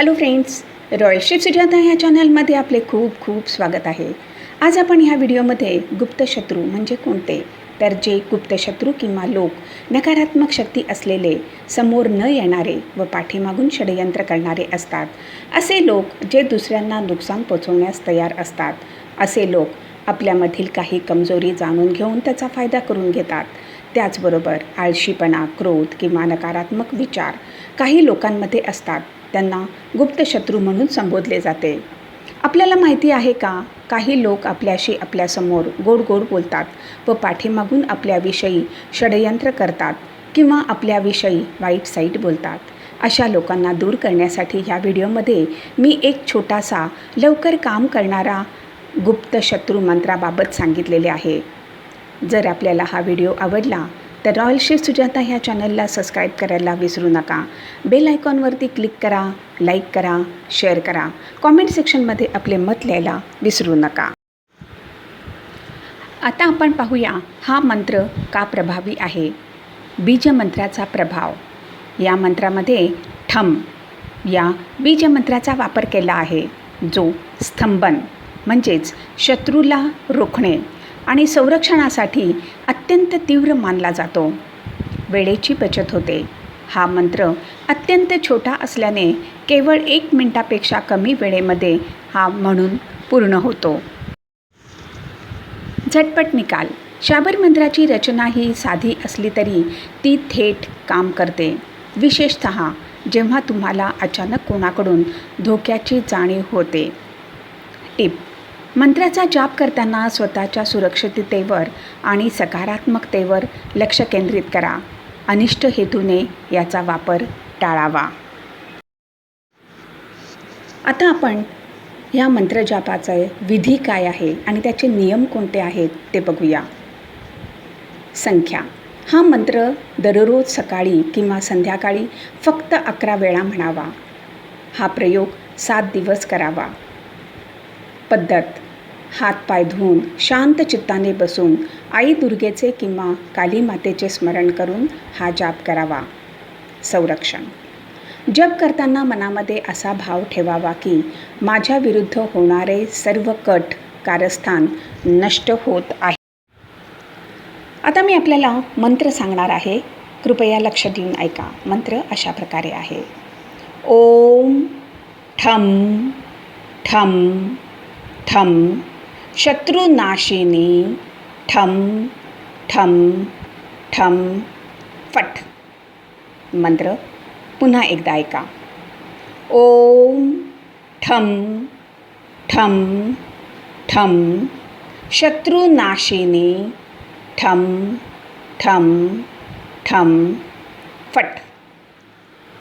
Hello friends, royal chef Sujata ह्या चॅनलमध्ये आपले खूप खूप स्वागत आहे. आज आपण ह्या व्हिडिओमध्ये गुप्तशत्रू म्हणजे कोणते, तर जे गुप्तशत्रू किंवा लोक नकारात्मक शक्ती असलेले, समोर न येणारे व पाठीमागून षडयंत्र करणारे असतात. असे लोक जे दुसऱ्यांना नुकसान पोचवण्यास तयार असतात. असे लोक आपल्यामधील काही कमजोरी जाणून घेऊन त्याचा फायदा करून घेतात. त्याचबरोबर आळशीपणा, क्रोध किंवा नकारात्मक विचार काही लोकांमध्ये असतात. त्यांना गुप्तशत्रू म्हणून संबोधले जाते. आपल्याला माहिती आहे का, काही लोक आपल्याशी आपल्यासमोर गोड गोड बोलतात व पाठीमागून आपल्याविषयी षडयंत्र करतात किंवा आपल्याविषयी वाईट साईट बोलतात. अशा लोकांना दूर करण्यासाठी ह्या व्हिडिओमध्ये मी एक छोटासा लवकर काम करणारा गुप्तशत्रू मंत्राबाबत सांगितलेले आहे. जर आपल्याला हा व्हिडिओ आवडला तर रॉयल शेफ सुजाता ह्या चॅनलला सबस्क्राईब करायला विसरू नका. बेल आयकॉनवरती क्लिक करा, लाईक करा, शेअर करा, कॉमेंट सेक्शनमध्ये आपले मत लिहायला विसरू नका. आता आपण पाहूया हा मंत्र का प्रभावी आहे. बीजमंत्राचा प्रभाव. या मंत्रामध्ये ठम या बीजमंत्राचा वापर केला आहे, जो स्तंभन म्हणजेच शत्रूला रोखणे आणि संरक्षणासाठी अत्यंत तीव्र मानला जातो. वेळेची बचत होते. हा मंत्र अत्यंत छोटा असल्याने केवळ 1 मिनिटापेक्षा कमी वेळेमध्ये हा म्हणून पूर्ण होतो. झटपट निकाल. शाबर मंत्राची रचना ही साधी असली तरी ती थेट काम करते, विशेषतः जेव्हा तुम्हाला अचानक कोणाकडून धोक्याची जाणीव होते. टिप: मंत्राचा जाप करताना स्वतःच्या सुरक्षिततेवर आणि सकारात्मकतेवर लक्ष केंद्रित करा. अनिष्ट हेतूने याचा वापर टाळावा. आता आपण ह्या मंत्रजापाचे विधी काय आहे आणि त्याचे नियम कोणते आहेत ते बघूया. संख्या. हा मंत्र दररोज सकाळी किंवा संध्याकाळी फक्त 11 वेळा म्हणावा. हा प्रयोग 7 दिवस करावा. पद्धत: हातपाय धुवून शांत चित्ताने बसून आई दुर्गेचे किंवा काली मातेचे स्मरण करून हा जाप करावा. संरक्षण: जप करताना मनामध्ये असा भाव ठेवावा की माझ्या विरुद्ध होणारे सर्व कट कारस्थान नष्ट होत आहे. आता मी आपल्याला मंत्र सांगणार आहे, कृपया लक्ष देऊन ऐका. मंत्र अशा प्रकारे आहे. ओम ठम ठम ठम शत्रुनाशिनी ठम ठम ठम फट. मंत्र पुन्हा एकदा ऐका. ओम ठम ठम ठम शत्रुनाशिनी ठम ठम ठम फट.